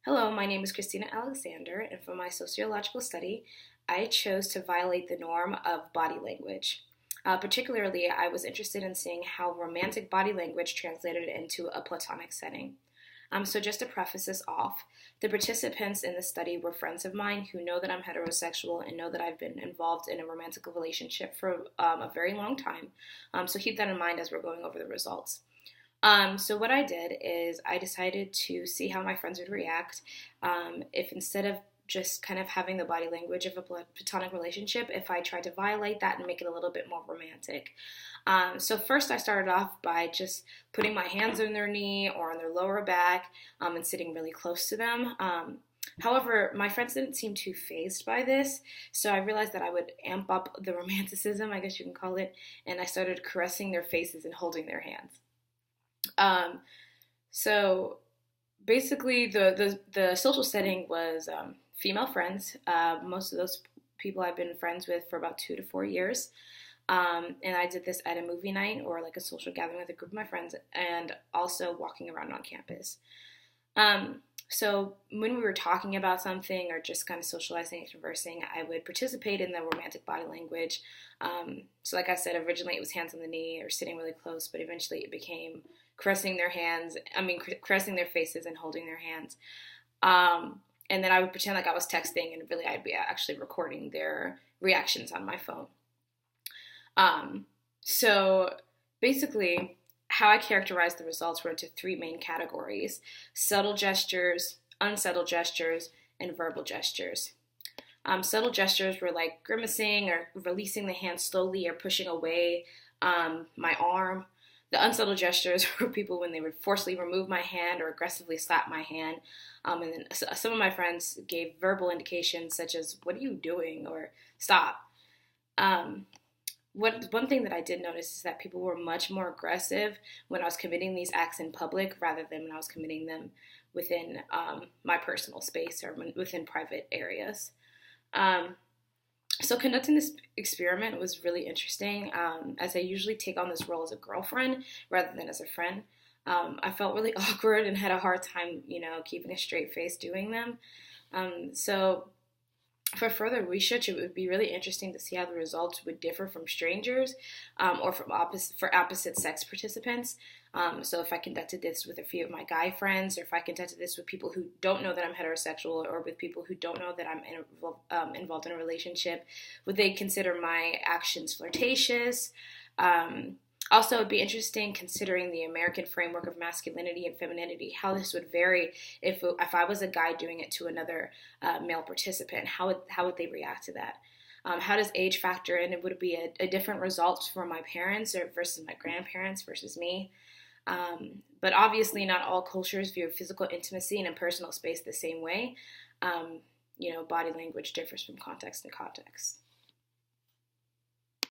Hello, my name is Christina Alexander, and for my sociological study, I chose to violate the norm of body language. Particularly, I was interested in seeing how romantic body language translated into a platonic setting. So, just to preface this off, the participants in the study were friends of mine who know that I'm heterosexual and know that I've been involved in a romantic relationship for a very long time. So, keep that in mind as we're going over the results. So what I did is I decided to see how my friends would react if instead of just kind of having the body language of a platonic relationship, if I tried to violate that and make it a little bit more romantic. So first I started off by just putting my hands on their knee or on their lower back and sitting really close to them. However, my friends didn't seem too fazed by this, so I realized that I would amp up the romanticism, I guess you can call it, and I started caressing their faces and holding their hands. Um, so basically, the social setting was female friends. Most of those people I've been friends with for about 2 to 4 years. And I did this at a movie night or like a social gathering with a group of my friends, and also walking around on campus. So when we were talking about something or just kind of socializing and conversing, I would participate in the romantic body language. So like I said, originally it was hands on the knee or sitting really close, but eventually it became caressing their hands, caressing their faces and holding their hands. And then I would pretend like I was texting, and really I'd be actually recording their reactions on my phone. So basically, how I characterized the results were into three main categories: subtle gestures, unsettled gestures, and verbal gestures. Subtle gestures were like grimacing or releasing the hand slowly or pushing away my arm. The unsettled gestures were people when they would forcibly remove my hand or aggressively slap my hand. And then some of my friends gave verbal indications such as, "What are you doing?" or "Stop." Um, One thing that I did notice is that people were much more aggressive when I was committing these acts in public rather than when I was committing them within my personal space or within private areas. Um, so conducting this experiment was really interesting, as I usually take on this role as a girlfriend rather than as a friend. I felt really awkward and had a hard time, keeping a straight face doing them. So for further research, it would be really interesting to see how the results would differ from strangers or for opposite sex participants. So if I conducted this with a few of my guy friends, or if I conducted this with people who don't know that I'm heterosexual, or with people who don't know that involved in a relationship, would they consider my actions flirtatious? Also, it'd be interesting considering the American framework of masculinity and femininity, how this would vary if I was a guy doing it to another male participant. How would they react to that? How does age factor in? Would it be a different result for my parents or versus my grandparents versus me? But obviously, not all cultures view physical intimacy and impersonal space the same way. Body language differs from context to context.